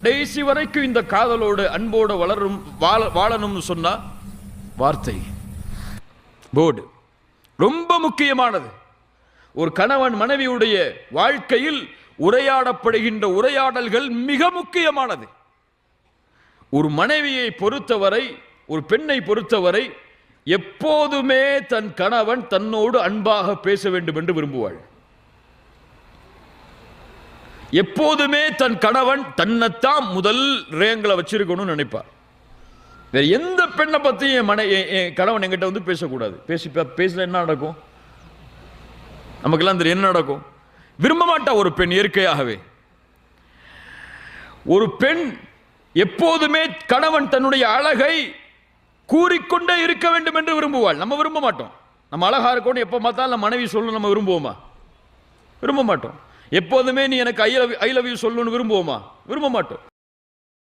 கடைசி வரைக்கும் இந்த காதலோடு அன்போடு வாழணும்னு சொன்னா வார்த்தை போர்டு ரொம்ப முக்கியமானது. ஒரு கணவன் மனைவியுடைய வாழ்க்கையில் உரையாடப்படுகின்ற உரையாடல்கள் மிக முக்கியமானது. ஒரு மனைவியை பொறுத்தவரை, ஒரு பெண்ணை பொறுத்தவரை எப்போதுமே தன் கணவன் தன்னோடு அன்பாக பேச வேண்டும் என்று விரும்புவாள். எப்போதுமே தன் கணவன் தன்னைத்தான் முதல் ரேங்கில் வச்சிருக்கணும்னு நினைப்பார். வேற எந்த பெண்ணை பற்றியும் என் கணவன் என்கிட்ட வந்து பேசக்கூடாது. பேசல என்ன நடக்கும்? நமக்கெல்லாம் தெரியும் என்ன நடக்கும். விரும்ப மாட்டா ஒரு பெண் இயற்கையாகவே. ஒரு பெண் எப்போதுமே கணவன் தன்னுடைய அழகை கூறிக்கொண்டே இருக்க வேண்டும் என்று விரும்புவாள். நம்ம விரும்ப மாட்டோம். நம்ம அழகா இருக்கணும் எப்போ பார்த்தாலும் நம்ம மனைவி சொல்லணும் நம்ம விரும்புவோமா? விரும்ப மாட்டோம். எப்போதுமே நீ எனக்கு ஐ லவ் யூ சொல்லணும்னு விரும்புவோமா? விரும்ப மாட்டோம்.